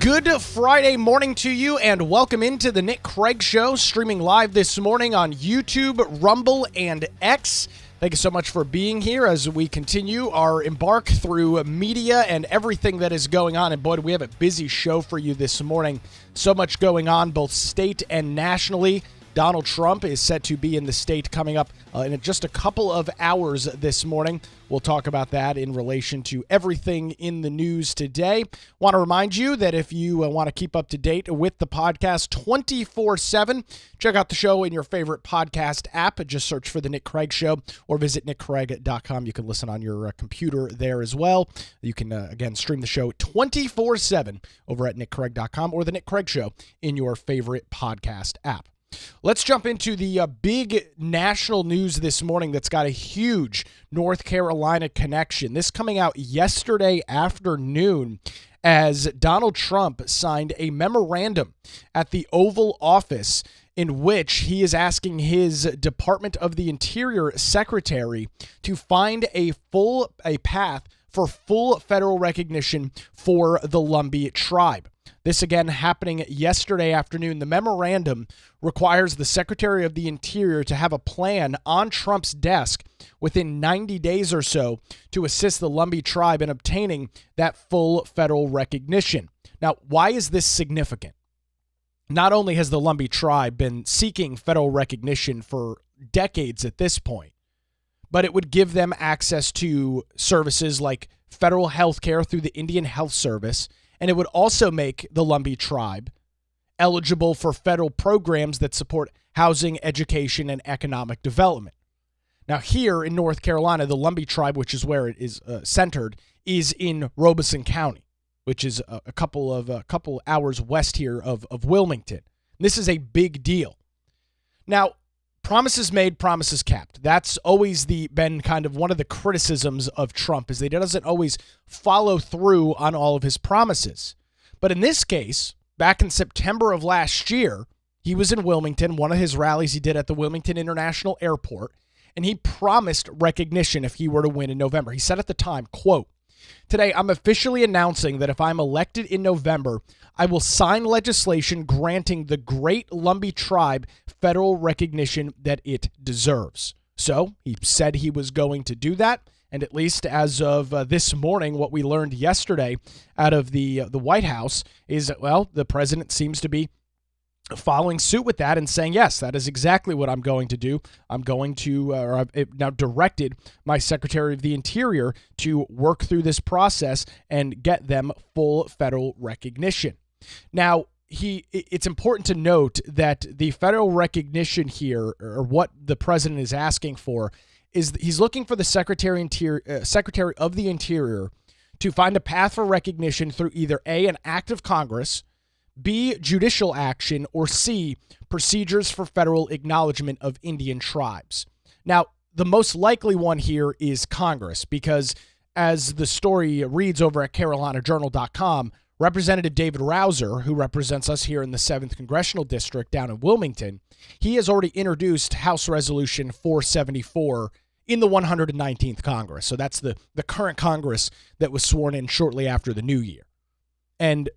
Good Friday morning to you, and welcome into the Nick Craig Show, streaming live this morning on YouTube, Rumble, and X. Thank you so much for being here as we continue our embark through media and everything that is going on. And boy, do we have a busy show for you this morning. So much going on, both state and nationally. Donald Trump is set to be in the state coming up in just a couple of hours this morning. We'll talk about that in relation to everything in the news today. Want to remind you that if you want to keep up to date with the podcast 24/7, check out the show in your favorite podcast app. Just search for The Nick Craig Show or visit nickcraig.com. You can listen on your computer there as well. You can, again, stream the show 24/7 over at nickcraig.com or The Nick Craig Show in your favorite podcast app. Let's jump into the big national news this morning that's got a huge North Carolina connection. This coming out yesterday afternoon as Donald Trump signed a memorandum at the Oval Office in which he is asking his Department of the Interior Secretary to find a path for full federal recognition for the Lumbee Tribe. This again happening yesterday afternoon. The memorandum requires the Secretary of the Interior to have a plan on Trump's desk within 90 days or so to assist the Lumbee Tribe in obtaining that full federal recognition. Now, why is this significant? Not only has the Lumbee Tribe been seeking federal recognition for decades at this point, but it would give them access to services like federal health care through the Indian Health Service, and it would also make the Lumbee Tribe eligible for federal programs that support housing, education, and economic development. Now, here in North Carolina, the Lumbee Tribe, which is where it is centered, is in Robeson County, which is a couple hours west here of Wilmington. This is a big deal. Now, promises made, promises kept. That's always been kind of one of the criticisms of Trump, is that he doesn't always follow through on all of his promises. But in this case, back in September of last year, he was in Wilmington, one of his rallies he did at the Wilmington International Airport, and he promised recognition if he were to win in November. He said at the time, quote, "Today, I'm officially announcing that if I'm elected in November, I will sign legislation granting the Great Lumbee Tribe federal recognition that it deserves." So he said he was going to do that. And at least as of this morning, what we learned yesterday out of the White House is that, well, the president seems to be following suit with that and saying, yes, that is exactly what I'm going to do. I'm going to, or I've now directed my Secretary of the Interior to work through this process and get them full federal recognition. Now, it's important to note that the federal recognition here, or what the president is asking for, is he's looking for the Secretary of the Interior to find a path for recognition through either A, an act of Congress, B, judicial action, or C, procedures for federal acknowledgement of Indian tribes. Now, the most likely one here is Congress, because as the story reads over at CarolinaJournal.com, Representative David Rouser, who represents us here in the 7th Congressional District down in Wilmington, he has already introduced House Resolution 474 in the 119th Congress. So that's the current Congress that was sworn in shortly after the new year. And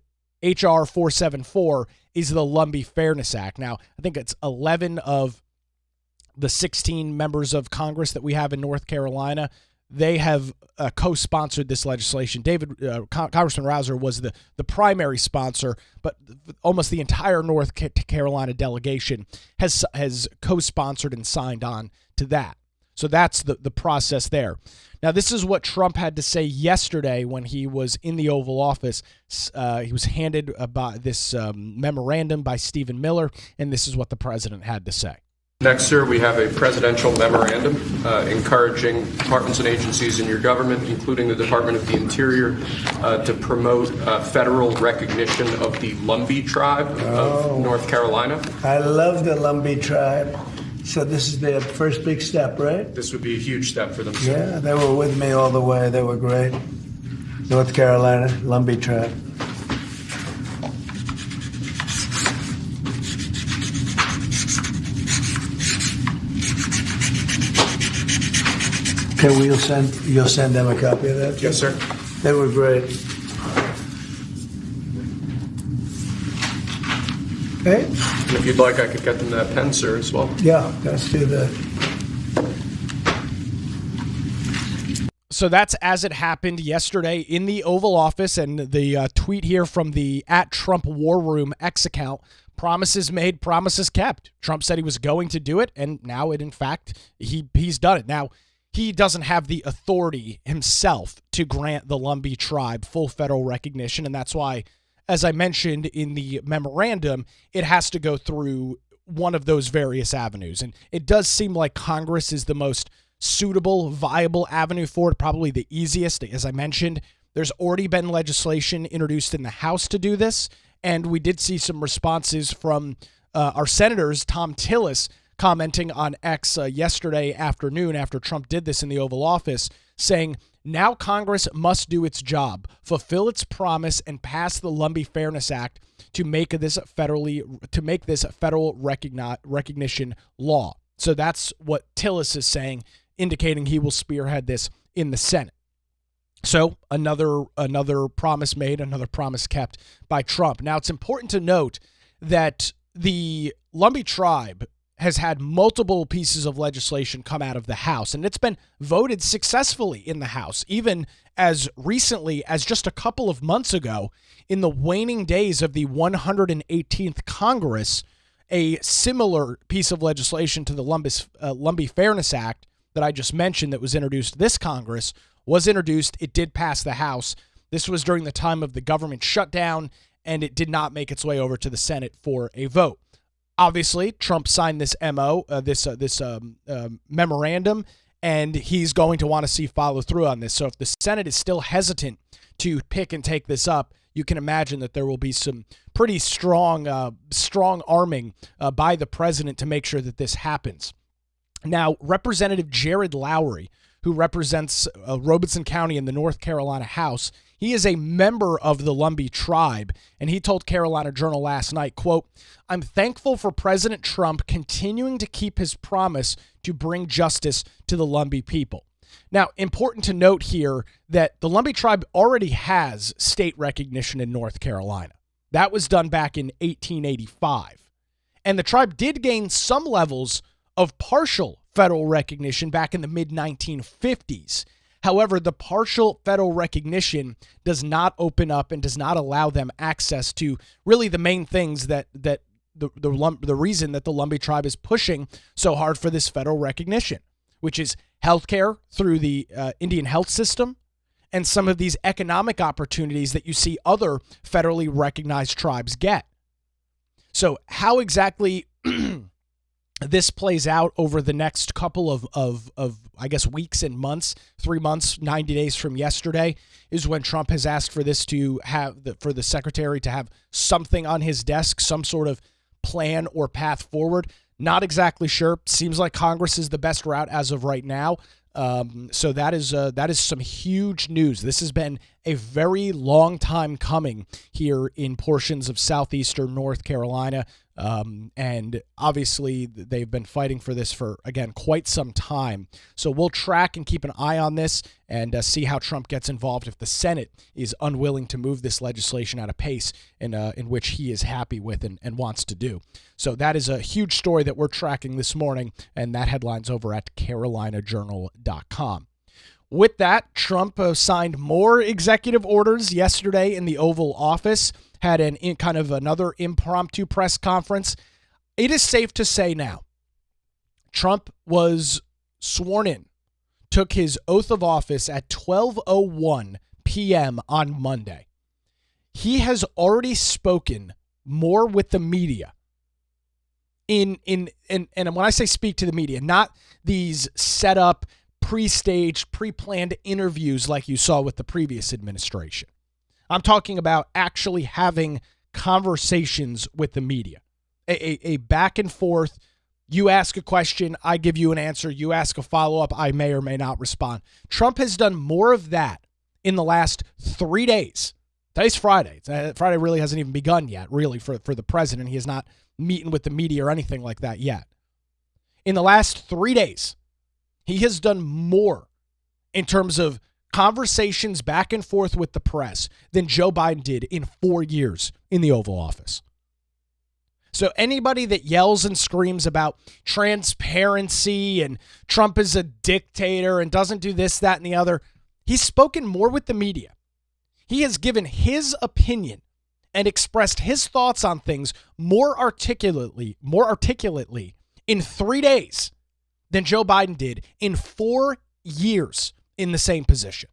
H.R. 474 is the Lumbee Fairness Act. Now, I think it's 11 of the 16 members of Congress that we have in North Carolina. They have co-sponsored this legislation. Congressman Rouser was the primary sponsor, but almost the entire North Carolina delegation has co-sponsored and signed on to that. So that's the process there. Now, this is what Trump had to say yesterday when he was in the Oval Office. He was handed this memorandum by Stephen Miller, and this is what the president had to say. Next, sir, we have a presidential memorandum encouraging departments and agencies in your government, including the Department of the Interior, to promote federal recognition of the Lumbee Tribe of North Carolina. I love the Lumbee Tribe. So this is their first big step, right? This would be a huge step for them, sir. Yeah, they were with me all the way. They were great. North Carolina, Lumbee Tribe. Okay, you'll send them a copy of that? Yes, sir. They were great. Hey? And if you'd like, I could get them that pen, sir, as well. Yeah, let's do that. So that's as it happened yesterday in the Oval Office, and the tweet here from the @Trump War Room X account: promises made, promises kept. Trump said he was going to do it, and now in fact, he's done it. Now, he doesn't have the authority himself to grant the Lumbee Tribe full federal recognition, and that's why, as I mentioned in the memorandum, it has to go through one of those various avenues. And it does seem like Congress is the most suitable, viable avenue for it, probably the easiest. As I mentioned, there's already been legislation introduced in the House to do this, and we did see some responses from our senators. Tom Tillis commenting on X yesterday afternoon after Trump did this in the Oval Office, saying, "Now Congress must do its job, fulfill its promise, and pass the Lumbee Fairness Act to make this federal recognition law." So that's what Tillis is saying, indicating he will spearhead this in the Senate. So another promise made, another promise kept by Trump. Now, it's important to note that the Lumbee Tribe has had multiple pieces of legislation come out of the House, and it's been voted successfully in the House, even as recently as just a couple of months ago, in the waning days of the 118th Congress. A similar piece of legislation to the Lumbee Fairness Act that I just mentioned that was introduced this Congress was introduced. It did pass the House. This was during the time of the government shutdown, and it did not make its way over to the Senate for a vote. Obviously, Trump signed this memorandum, and he's going to want to see follow through on this. So if the Senate is still hesitant to pick and take this up, you can imagine that there will be some pretty strong arming by the president to make sure that this happens. Now, Representative Jared Lowry, who represents Robeson County in the North Carolina House, he is a member of the Lumbee Tribe, and he told Carolina Journal last night, quote, "I'm thankful for President Trump continuing to keep his promise to bring justice to the Lumbee people." Now, important to note here that the Lumbee Tribe already has state recognition in North Carolina. That was done back in 1885. And the tribe did gain some levels of partial federal recognition back in the mid-1950s. However, the partial federal recognition does not open up and does not allow them access to really the main things that the reason that the Lumbee Tribe is pushing so hard for this federal recognition, which is healthcare through the Indian health system and some of these economic opportunities that you see other federally recognized tribes get. So how exactly this plays out over the next couple of I guess weeks and months, 3 months, 90 days from yesterday, is when Trump has asked for this to have for the secretary to have something on his desk, some sort of plan or path forward. Not exactly sure. Seems like Congress is the best route as of right now. So that is some huge news. This has been a very long time coming here in portions of southeastern North Carolina. And obviously they've been fighting for this for, again, quite some time. So we'll track and keep an eye on this and see how Trump gets involved if the Senate is unwilling to move this legislation at a pace in which he is happy with and wants to do. So that is a huge story that we're tracking this morning, and that headline's over at carolinajournal.com. With that, Trump signed more executive orders yesterday in the Oval Office, had kind of another impromptu press conference. It is safe to say now, Trump was sworn in, took his oath of office at 12:01 p.m. on Monday. He has already spoken more with the media. And when I say speak to the media, not these set up, pre-staged, pre-planned interviews like you saw with the previous administration. I'm talking about actually having conversations with the media, a back and forth. You ask a question, I give you an answer. You ask a follow-up, I may or may not respond. Trump has done more of that in the last 3 days. Today's Friday. Friday really hasn't even begun yet, really, for the president. He is not meeting with the media or anything like that yet. In the last 3 days, he has done more in terms of conversations back and forth with the press than Joe Biden did in 4 years in the Oval Office. So anybody that yells and screams about transparency and Trump is a dictator and doesn't do this, that, and the other, he's spoken more with the media. He has given his opinion and expressed his thoughts on things more articulately in 3 days than Joe Biden did in 4 years in the same position.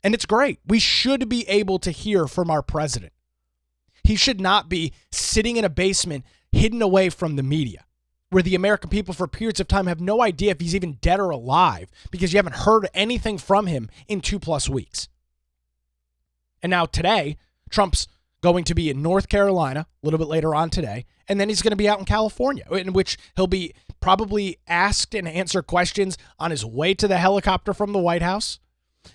And it's great. We should be able to hear from our president. He should not be sitting in a basement hidden away from the media, where the American people for periods of time have no idea if he's even dead or alive because you haven't heard anything from him in 2+ weeks. And now today, Trump's going to be in North Carolina a little bit later on today, and then he's going to be out in California, in which he'll be probably asked and answer questions on his way to the helicopter from the White House.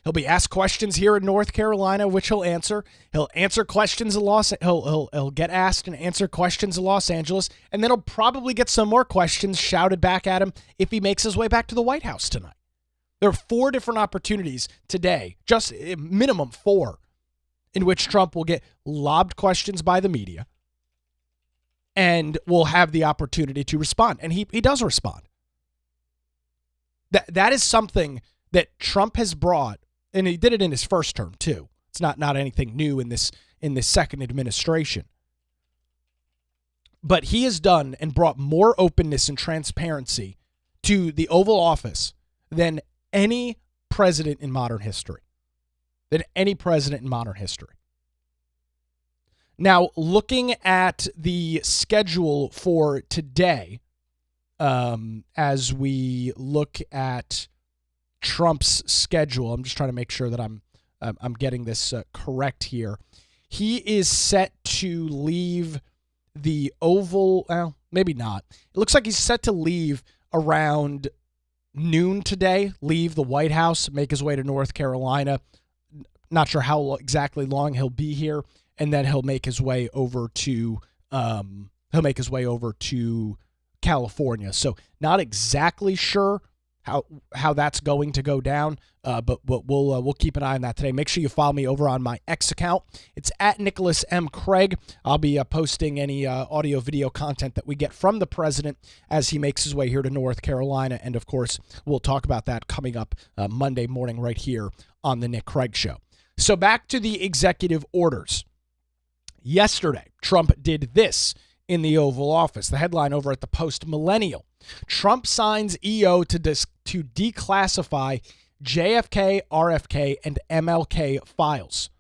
He'll be asked questions here in North Carolina, which he'll answer. He'll answer questions in he'll get asked and answer questions in Los Angeles, and then he'll probably get some more questions shouted back at him if he makes his way back to the White House tonight. There are 4 different opportunities today, just minimum 4, in which Trump will get lobbed questions by the media and will have the opportunity to respond. And he does respond. That is something that Trump has brought, and he did it in his first term too. It's not anything new in this second administration. But he has done and brought more openness and transparency to the Oval Office than any president in modern history. Now, looking at the schedule for today, as we look at Trump's schedule, I'm just trying to make sure that I'm getting this correct here. He is set to leave the Oval. Well, maybe not. It looks like he's set to leave around noon today. Leave the White House, make his way to North Carolina. Not sure how exactly long he'll be here, and then he'll make his way over to California. So not exactly sure how that's going to go down, but we'll keep an eye on that today. Make sure you follow me over on my X account. It's at Nicholas M. Craig. I'll be posting any audio, video content that we get from the president as he makes his way here to North Carolina. And, of course, we'll talk about that coming up Monday morning right here on the Nick Craig Show. So back to the executive orders. Yesterday, Trump did this in the Oval Office. The headline over at the Post Millennial. Trump signs EO to declassify JFK, RFK, and MLK files.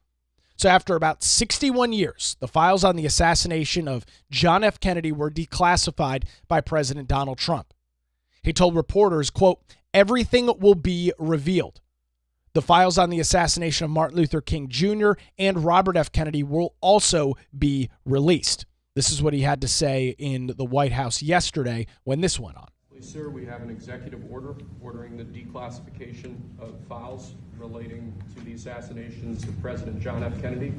So after about 61 years, the files on the assassination of John F. Kennedy were declassified by President Donald Trump. He told reporters, quote, "Everything will be revealed. The files on the assassination of Martin Luther King Jr. and Robert F. Kennedy will also be released." This is what he had to say in the White House yesterday when this went on. Sir, we have an executive order ordering the declassification of files relating to the assassinations of President John F. Kennedy,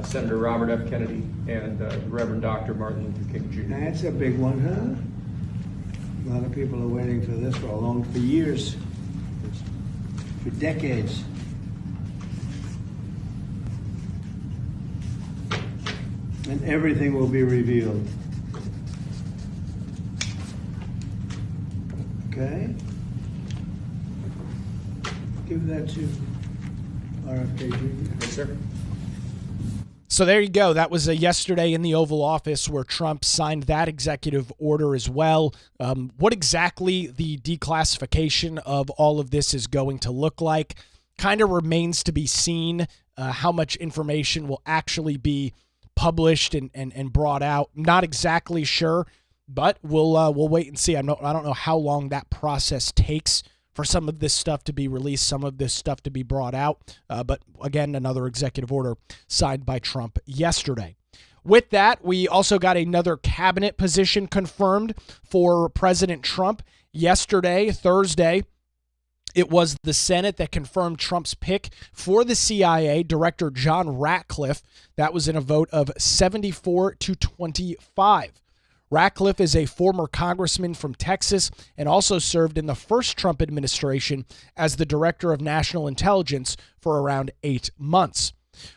Senator Robert F. Kennedy, and Reverend Dr. Martin Luther King Jr. That's a big one, huh? A lot of people are waiting for this for years, for decades. And everything will be revealed. Okay? Give that to RFK Jr. Yes, sir. So there you go. That was yesterday in the Oval Office where Trump signed that executive order as well. What exactly the declassification of all of this is going to look like kind of remains to be seen. How much information will actually be published and brought out. Not exactly sure, but we'll wait and see. I don't know how long that process takes for some of this stuff to be released, some of this stuff to be brought out. But again, another executive order signed by Trump yesterday. With that, we also got another cabinet position confirmed for President Trump yesterday, Thursday. It was the Senate that confirmed Trump's pick for the CIA, Director John Ratcliffe. That was in a vote of 74-25. Ratcliffe is a former congressman from Texas and also served in the first Trump administration as the Director of National Intelligence for around 8 months.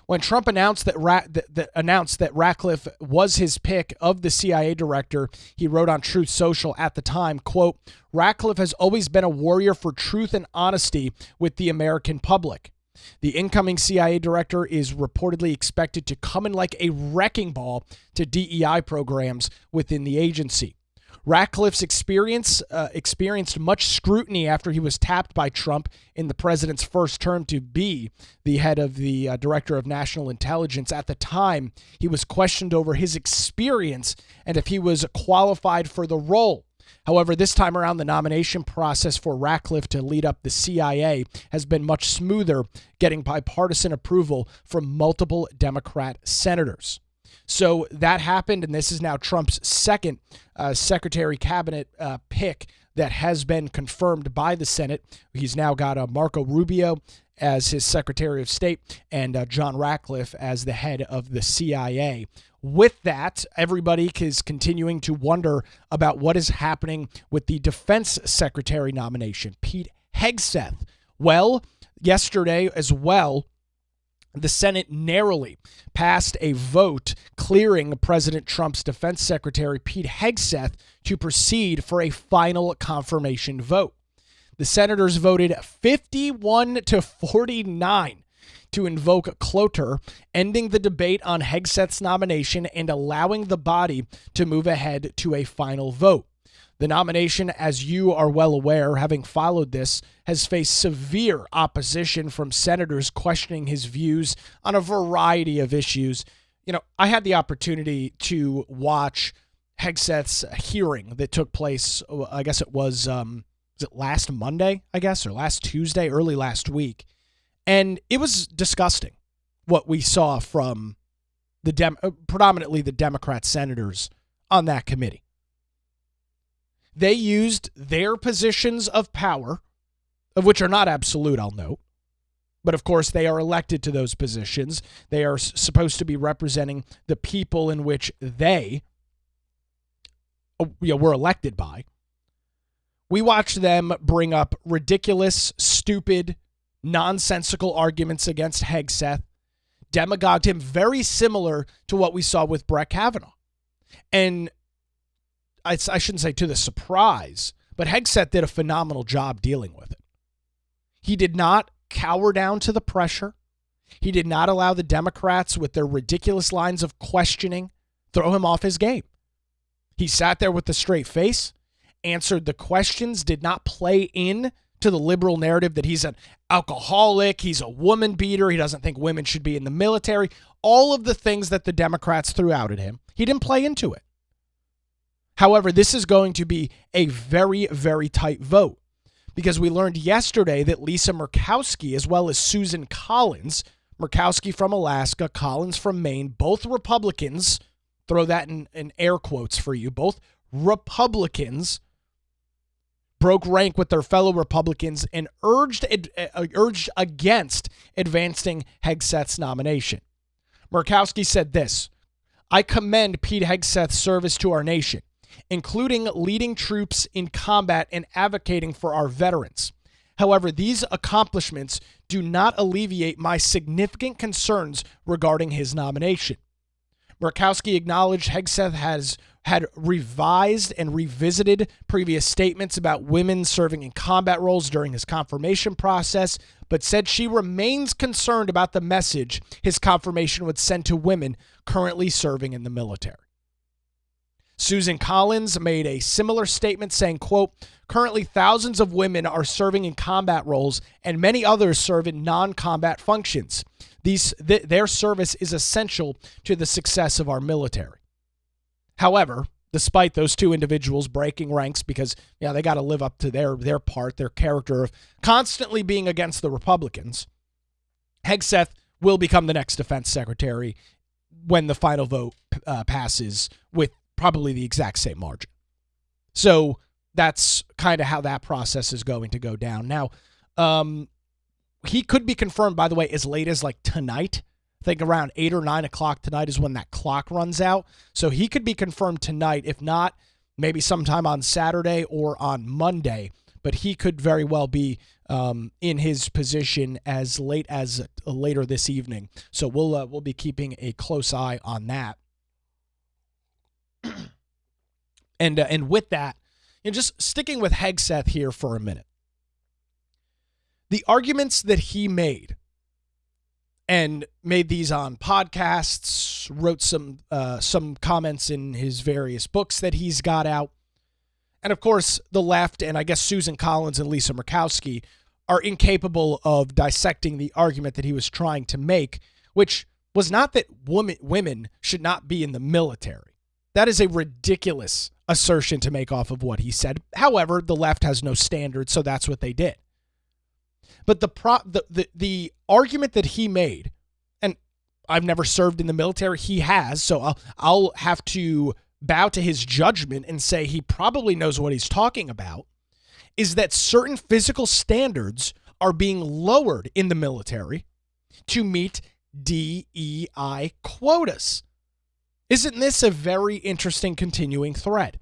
When Trump announced that Ratcliffe was his pick of the CIA director, he wrote on Truth Social at the time, quote, "Ratcliffe has always been a warrior for truth and honesty with the American public. The incoming CIA director is reportedly expected to come in like a wrecking ball to DEI programs within the agency. Ratcliffe's experienced much scrutiny after he was tapped by Trump in the president's first term to be the head of the Director of National Intelligence. At the time, he was questioned over his experience and if he was qualified for the role. However, this time around, the nomination process for Ratcliffe to lead up the CIA has been much smoother, getting bipartisan approval from multiple Democrat senators." So that happened, and this is now Trump's second Secretary Cabinet pick that has been confirmed by the Senate. He's now got Marco Rubio as his Secretary of State and John Ratcliffe as the head of the CIA. With that, everybody is continuing to wonder about what is happening with the Defense Secretary nomination, Pete Hegseth. Well, yesterday as well, the Senate narrowly passed a vote clearing President Trump's Defense Secretary Pete Hegseth to proceed for a final confirmation vote. The senators voted 51-49 to invoke cloture, ending the debate on Hegseth's nomination and allowing the body to move ahead to a final vote. The nomination, as you are well aware, having followed this, has faced severe opposition from senators questioning his views on a variety of issues. You know, I had the opportunity to watch Hegseth's hearing that took place, I guess it was it last Monday, I guess, or last Tuesday, early last week. And it was disgusting what we saw from predominantly the Democrat senators on that committee. They used their positions of power, of which are not absolute, I'll note. But of course, they are elected to those positions. They are supposed to be representing the people in which they were elected by. We watched them bring up ridiculous, stupid, nonsensical arguments against Hegseth, demagogued him, very similar to what we saw with Brett Kavanaugh. And I shouldn't say to the surprise, but Hegseth did a phenomenal job dealing with it. He did not cower down to the pressure. He did not allow the Democrats with their ridiculous lines of questioning throw him off his game. He sat there with a straight face, answered the questions, did not play in to the liberal narrative that he's an alcoholic, he's a woman beater, he doesn't think women should be in the military, all of the things that the Democrats threw out at him. He didn't play into it. However, this is going to be a very, very tight vote because we learned yesterday that Lisa Murkowski, as well as Susan Collins, Murkowski from Alaska, Collins from Maine, both Republicans, throw that in air quotes for you, both Republicans broke rank with their fellow Republicans and urged against advancing Hegseth's nomination. Murkowski said this, "I commend Pete Hegseth's service to our nation, including leading troops in combat and advocating for our veterans. However, these accomplishments do not alleviate my significant concerns regarding his nomination." Murkowski acknowledged Hegseth had revised and revisited previous statements about women serving in combat roles during his confirmation process, but said she remains concerned about the message his confirmation would send to women currently serving in the military. Susan Collins made a similar statement saying, quote, "Currently thousands of women are serving in combat roles and many others serve in non-combat functions. Their service is essential to the success of our military." However, despite those two individuals breaking ranks because they got to live up to their part, their character of constantly being against the Republicans, Hegseth will become the next defense secretary when the final vote passes with probably the exact same margin. So that's kind of how that process is going to go down. Now, he could be confirmed, by the way, as late as like tonight. I think around 8 or 9 o'clock tonight is when that clock runs out. So he could be confirmed tonight. If not, maybe sometime on Saturday or on Monday. but he could very well be in his position as late as later this evening. So we'll be keeping a close eye on that. And with that, just sticking with Hegseth here for a minute. The arguments that he made, and made these on podcasts, wrote some comments in his various books that he's got out. And of course, the left, and I guess Susan Collins and Lisa Murkowski, are incapable of dissecting the argument that he was trying to make, which was not that women should not be in the military. That is a ridiculous assertion to make off of what he said. However, the left has no standards, so that's what they did. But the argument that he made, and I've never served in the military, he has, so I'll have to bow to his judgment and say he probably knows what he's talking about, is that certain physical standards are being lowered in the military to meet DEI quotas. Isn't this a very interesting continuing thread?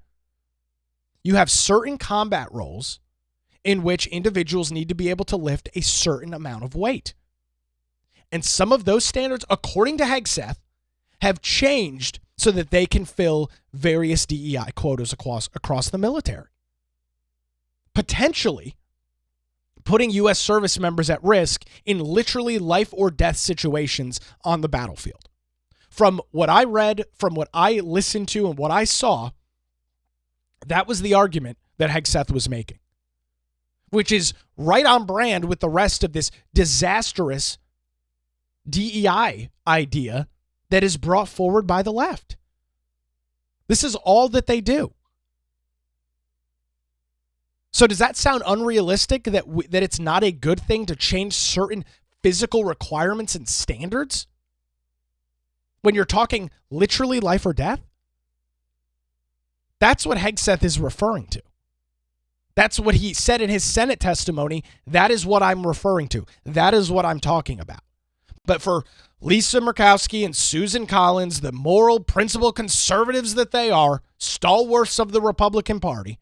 You have certain combat roles in which individuals need to be able to lift a certain amount of weight. And some of those standards, according to Hegseth, have changed so that they can fill various DEI quotas across the military. Potentially putting U.S. service members at risk in literally life or death situations on the battlefield. From what I read, from what I listened to, and what I saw, that was the argument that Hegseth was making, which is right on brand with the rest of this disastrous DEI idea that is brought forward by the left. This is all that they do. So does that sound unrealistic, that it's not a good thing to change certain physical requirements and standards when you're talking literally life or death? That's what Hegseth is referring to. That's what he said in his Senate testimony. That is what I'm referring to. That is what I'm talking about. But for Lisa Murkowski and Susan Collins, the moral, principled conservatives that they are, stalwarts of the Republican Party,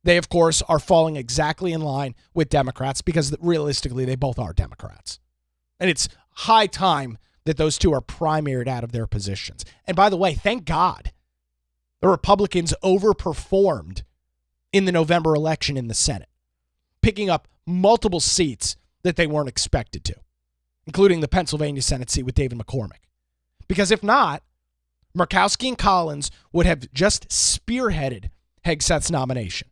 they, of course, are falling exactly in line with Democrats because realistically, they both are Democrats. And it's high time that those two are primaried out of their positions. And by the way, thank God the Republicans overperformed in the November election in the Senate, picking up multiple seats that they weren't expected to, including the Pennsylvania Senate seat with David McCormick. Because if not, Murkowski and Collins would have just spearheaded Hegseth's nomination.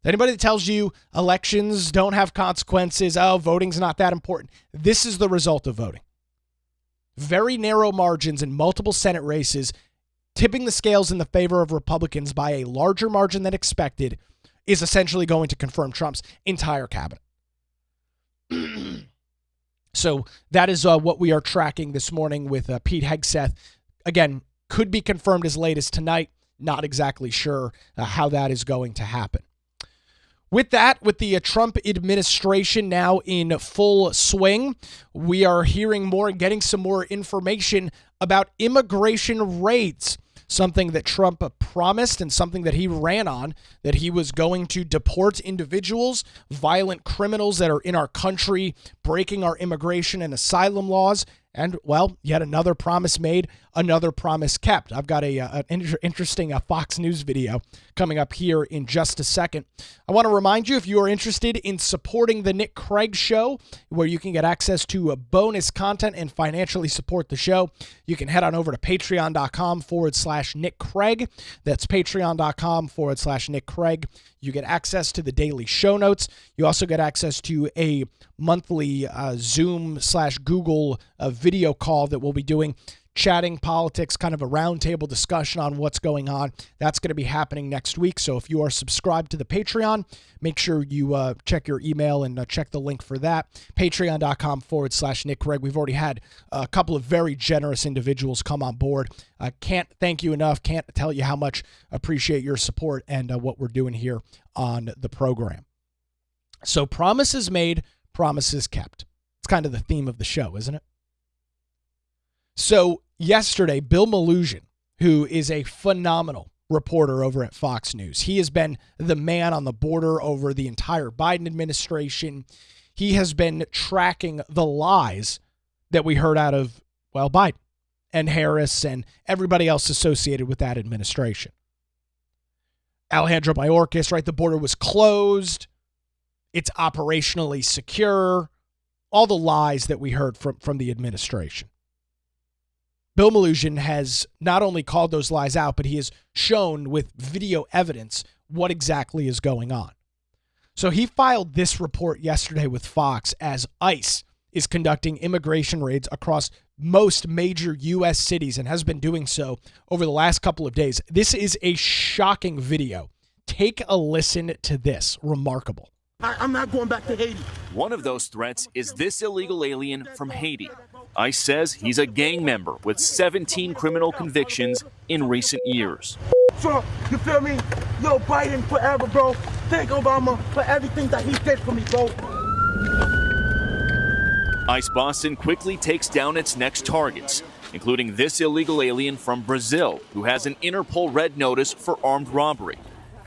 Anybody that tells you elections don't have consequences, voting's not that important, this is the result of voting. Very narrow margins in multiple Senate races, tipping the scales in the favor of Republicans by a larger margin than expected, is essentially going to confirm Trump's entire cabinet. So that is what we are tracking this morning with Pete Hegseth. Again, could be confirmed as late as tonight. Not exactly sure how that is going to happen. With that, with the Trump administration now in full swing, we are hearing more and getting some more information about immigration raids, something that Trump promised and something that he ran on, that he was going to deport individuals, violent criminals that are in our country, breaking our immigration and asylum laws. And, well, yet another promise made, another promise kept. I've got an interesting Fox News video coming up here in just a second. I want to remind you, if you are interested in supporting the Nick Craig Show, where you can get access to bonus content and financially support the show, you can head on over to patreon.com/Nick Craig. That's patreon.com/Nick Craig. You get access to the daily show notes. You also get access to a monthly Zoom/Google video call that we'll be doing, chatting politics, kind of a roundtable discussion on what's going on. That's going to be happening next week. So if you are subscribed to the Patreon, make sure you check your email and check the link for that. Patreon.com/Nick Craig. We've already had a couple of very generous individuals come on board. I can't thank you enough. Can't tell you how much appreciate your support and what we're doing here on the program. So promises made, promises kept. It's kind of the theme of the show, isn't it? So yesterday, Bill Malugin, who is a phenomenal reporter over at Fox News. He has been the man on the border over the entire Biden administration. He has been tracking the lies that we heard out of, well, Biden and Harris and everybody else associated with that administration. Alejandro Mayorkas, right? The border was closed. It's operationally secure. All the lies that we heard from the administration. Bill Melugin has not only called those lies out, but he has shown with video evidence what exactly is going on. So he filed this report yesterday with Fox as ICE is conducting immigration raids across most major U.S. cities and has been doing so over the last couple of days. This is a shocking video. Take a listen to this. Remarkable. I'm not going back to Haiti. One of those threats is this illegal alien from Haiti. ICE says he's a gang member with 17 criminal convictions in recent years. Trump, you feel me? Yo, Biden forever, bro. Thank Obama for everything that he did for me, bro. ICE Boston quickly takes down its next targets, including this illegal alien from Brazil who has an Interpol red notice for armed robbery.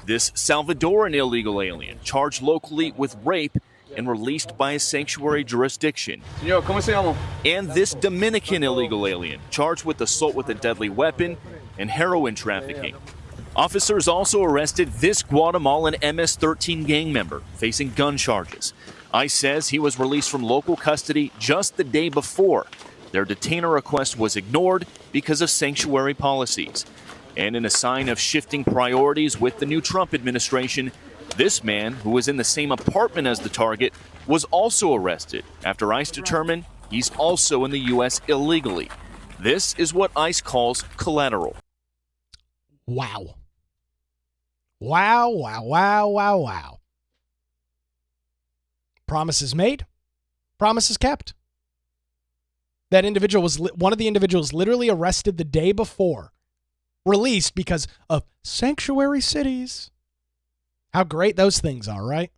This Salvadoran illegal alien charged locally with rape and released by a sanctuary jurisdiction. Señor, ¿cómo se llama? And this Dominican illegal alien charged with assault with a deadly weapon and heroin trafficking. Officers also arrested this Guatemalan MS-13 gang member facing gun charges. ICE says he was released from local custody just the day before. Their detainer request was ignored because of sanctuary policies. And in a sign of shifting priorities with the new Trump administration, this man, who was in the same apartment as the target, was also arrested after ICE determined he's also in the U.S. illegally. This is what ICE calls collateral. Wow. Wow, wow, wow, wow, wow. Promises made, promises kept. That individual was one of the individuals literally arrested the day before, released because of sanctuary cities. How great those things are, right?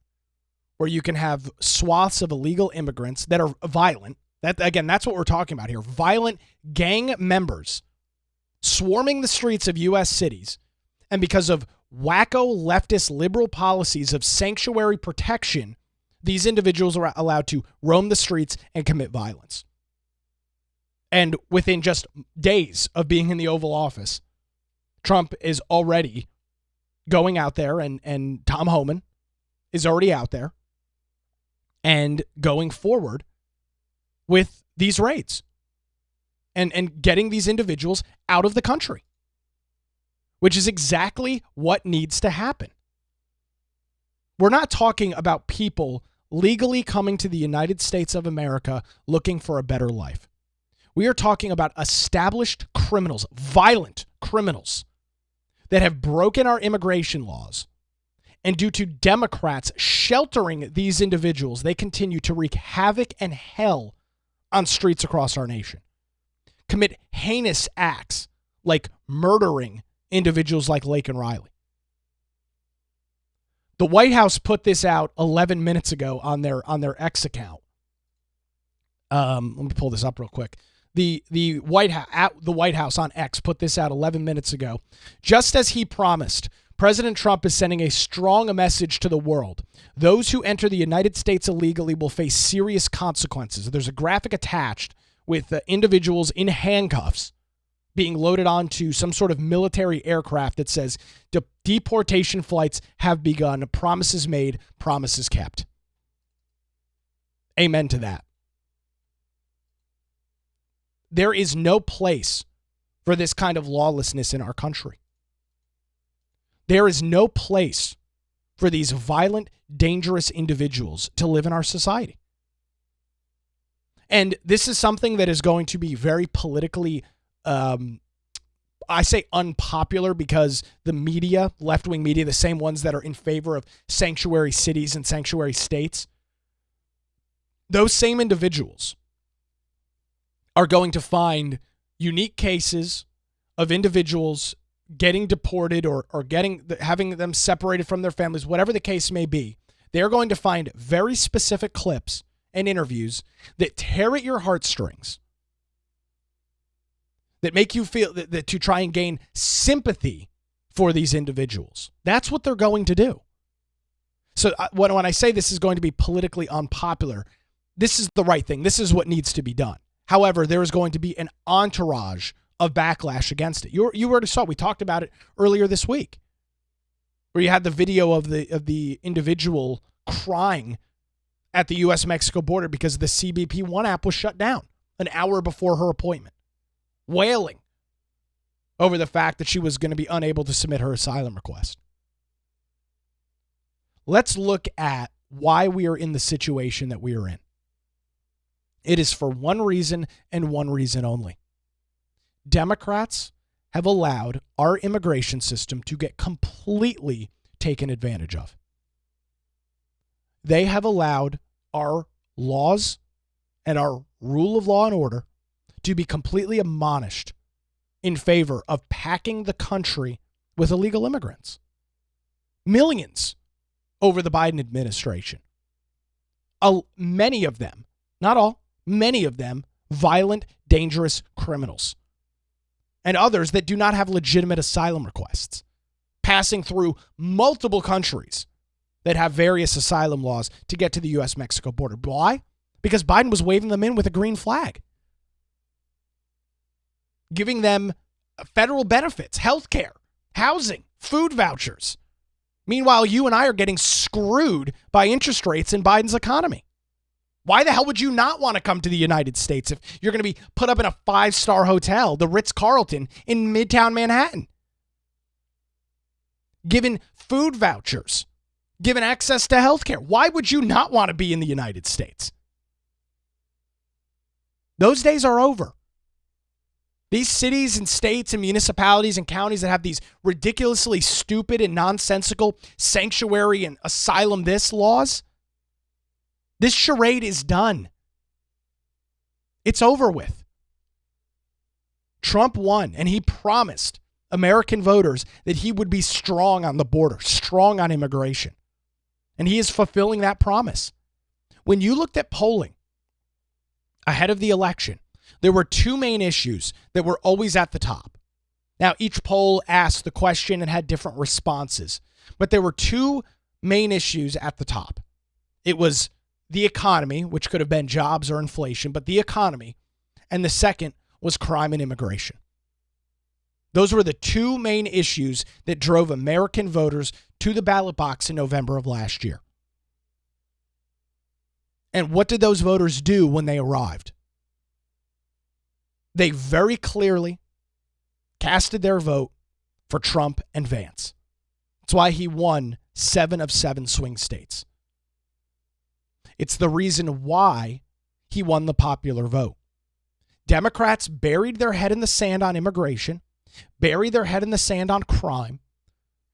Where you can have swaths of illegal immigrants that are violent. That's what we're talking about here. Violent gang members swarming the streets of U.S. cities. And because of wacko leftist liberal policies of sanctuary protection, these individuals are allowed to roam the streets and commit violence. And within just days of being in the Oval Office, Trump is already going out there, and Tom Homan is already out there and going forward with these raids and getting these individuals out of the country, which is exactly what needs to happen. We're not talking about people legally coming to the United States of America looking for a better life. We are talking about established criminals, violent criminals that have broken our immigration laws. And due to Democrats sheltering these individuals, they continue to wreak havoc and hell on streets across our nation. Commit heinous acts like murdering individuals like Lake and Riley. The White House put this out 11 minutes ago on their X account. Let me pull this up real quick. The White House on X put this out 11 minutes ago. Just as he promised, President Trump is sending a strong message to the world. Those who enter the United States illegally will face serious consequences. There's a graphic attached with individuals in handcuffs being loaded onto some sort of military aircraft that says deportation flights have begun, promises made, promises kept. Amen to that. There is no place for this kind of lawlessness in our country. There is no place for these violent, dangerous individuals to live in our society. And this is something that is going to be very politically, I say unpopular because the media, left-wing media, the same ones that are in favor of sanctuary cities and sanctuary states, those same individuals are going to find unique cases of individuals getting deported or having them separated from their families, whatever the case may be. They're going to find very specific clips and interviews that tear at your heartstrings, that make you feel that to try and gain sympathy for these individuals. That's what they're going to do. So when I say this is going to be politically unpopular, this is the right thing. This is what needs to be done. However, there is going to be an entourage of backlash against it. You already saw it. We talked about it earlier this week, where you had the video of the individual crying at the U.S.-Mexico border because the CBP One app was shut down an hour before her appointment, wailing over the fact that she was going to be unable to submit her asylum request. Let's look at why we are in the situation that we are in. It is for one reason and one reason only. Democrats have allowed our immigration system to get completely taken advantage of. They have allowed our laws and our rule of law and order to be completely admonished in favor of packing the country with illegal immigrants. Millions over the Biden administration. Many of them, not all, many of them, violent, dangerous criminals. And others that do not have legitimate asylum requests, passing through multiple countries that have various asylum laws to get to the U.S.-Mexico border. Why? Because Biden was waving them in with a green flag, giving them federal benefits, health care, housing, food vouchers. Meanwhile, you and I are getting screwed by interest rates in Biden's economy. Why the hell would you not want to come to the United States if you're going to be put up in a 5-star hotel, the Ritz-Carlton in Midtown Manhattan? Given food vouchers, given access to health care. Why would you not want to be in the United States? Those days are over. These cities and states and municipalities and counties that have these ridiculously stupid and nonsensical sanctuary and asylum this laws, this charade is done. It's over with. Trump won, and he promised American voters that he would be strong on the border, strong on immigration. And he is fulfilling that promise. When you looked at polling ahead of the election, there were two main issues that were always at the top. Now, each poll asked the question and had different responses, but there were two main issues at the top. It was the economy, which could have been jobs or inflation, but the economy, and the second was crime and immigration. Those were the two main issues that drove American voters to the ballot box in November of last year. And what did those voters do when they arrived? They very clearly casted their vote for Trump and Vance. That's why he won 7 of 7 swing states. It's the reason why he won the popular vote. Democrats buried their head in the sand on immigration, buried their head in the sand on crime,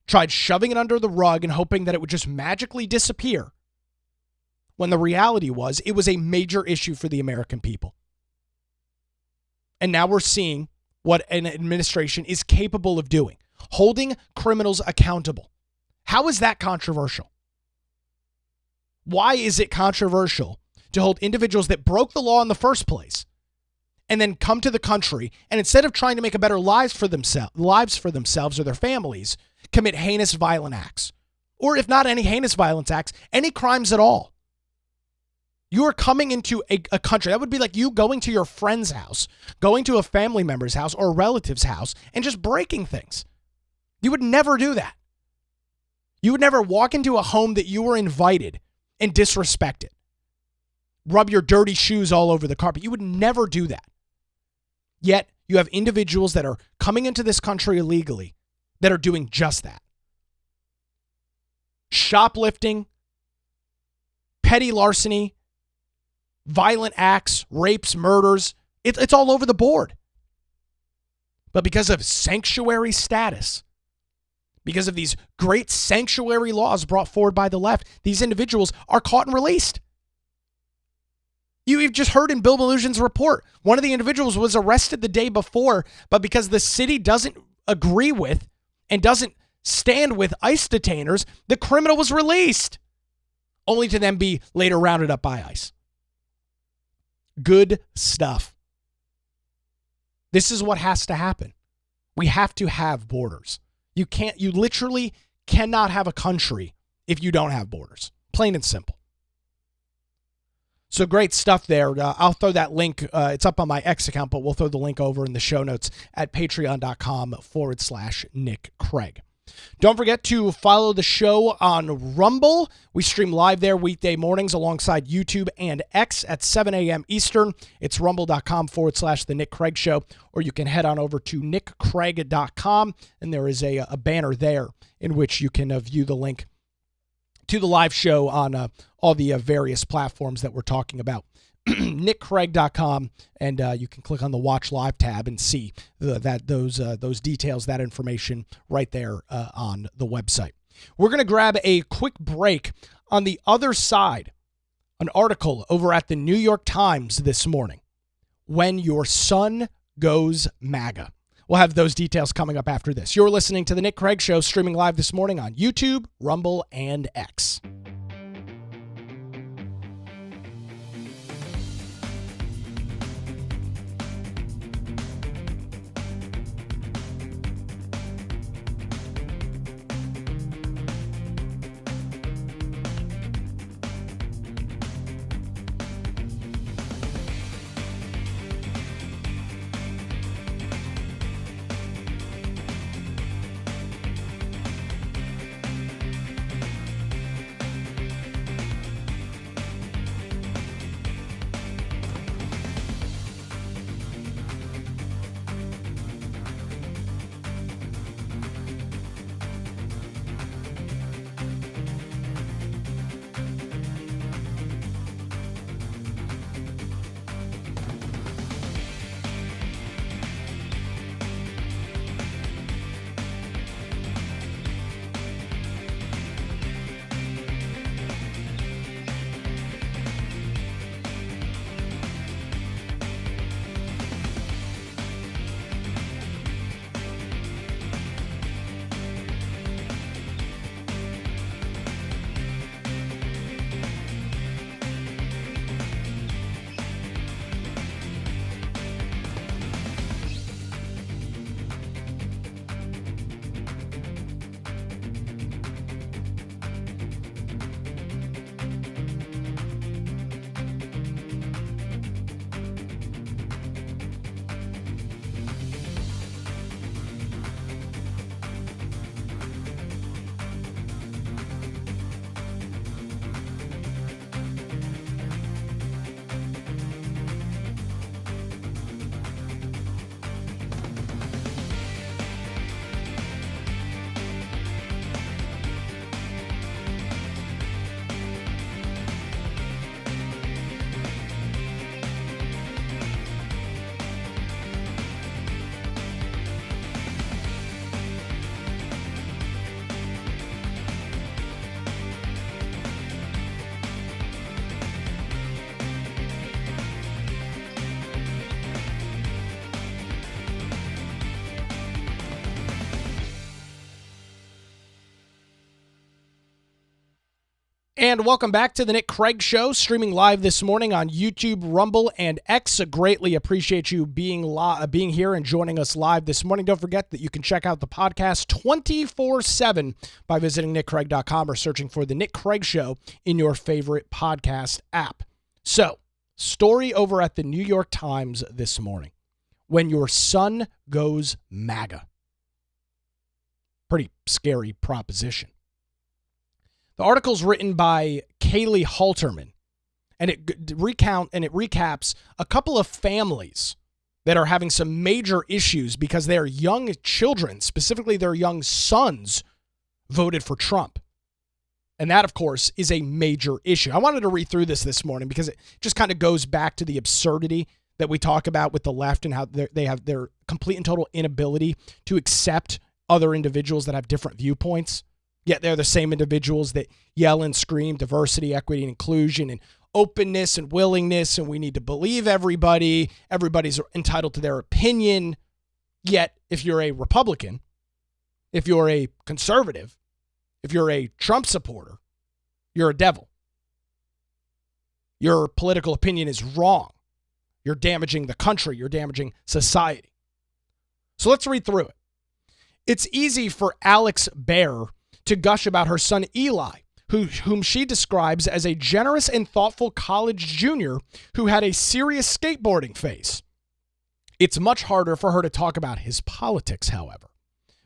tried shoving it under the rug and hoping that it would just magically disappear, when the reality was it was a major issue for the American people. And now we're seeing what an administration is capable of doing, holding criminals accountable. How is that controversial? Why is it controversial to hold individuals that broke the law in the first place and then come to the country and instead of trying to make a better lives for themselves or their families, commit heinous violent acts? Or if not any heinous violent acts, any crimes at all. You are coming into a country. That would be like you going to your friend's house, going to a family member's house or a relative's house and just breaking things. You would never do that. You would never walk into a home that you were invited and disrespect it. Rub your dirty shoes all over the carpet. You would never do that. Yet you have individuals that are coming into this country illegally that are doing just that. Shoplifting, petty larceny, violent acts, rapes, murders. It's all over the board. But because of sanctuary status, because of these great sanctuary laws brought forward by the left, these individuals are caught and released. You've just heard in Bill Melugion's report, one of the individuals was arrested the day before, but because the city doesn't agree with and doesn't stand with ICE detainers, the criminal was released, only to then be later rounded up by ICE. Good stuff. This is what has to happen. We have to have borders. You literally cannot have a country if you don't have borders. Plain and simple. So great stuff there. I'll throw that link. It's up on my X account, but we'll throw the link over in the show notes at patreon.com/Nick Craig. Don't forget to follow the show on Rumble. We stream live there weekday mornings alongside YouTube and X at 7 a.m. Eastern. It's rumble.com/The Nick Craig Show, or you can head on over to nickcraig.com, and there is a banner there in which you can view the link to the live show on all the various platforms that we're talking about. nickcraig.com, and you can click on the Watch Live tab and see those details, that information right there on the website. We're going to grab a quick break. On the other side, an article over at the New York Times this morning, When Your Son Goes MAGA. We'll have those details coming up after this. You're listening to The Nick Craig Show, streaming live this morning on YouTube, Rumble, and X. And welcome back to the Nick Craig Show, streaming live this morning on YouTube, Rumble, and X. I greatly appreciate you being here and joining us live this morning. Don't forget that you can check out the podcast 24/7 by visiting nickcraig.com or searching for the Nick Craig Show in your favorite podcast app. So, story over at the New York Times this morning. When your son goes MAGA. Pretty scary proposition. The article's written by Kaylee Halterman, and it recaps a couple of families that are having some major issues because their young children, specifically their young sons, voted for Trump. And that, of course, is a major issue. I wanted to read through this morning because it just kind of goes back to the absurdity that we talk about with the left and how they have their complete and total inability to accept other individuals that have different viewpoints. Yet they're the same individuals that yell and scream diversity, equity, and inclusion, and openness and willingness, and we need to believe everybody. Everybody's entitled to their opinion. Yet, if you're a Republican, if you're a conservative, if you're a Trump supporter, you're a devil. Your political opinion is wrong. You're damaging the country. You're damaging society. So let's read through it. It's easy for Alex Baer to gush about her son Eli, whom she describes as a generous and thoughtful college junior who had a serious skateboarding phase. It's much harder for her to talk about his politics, however.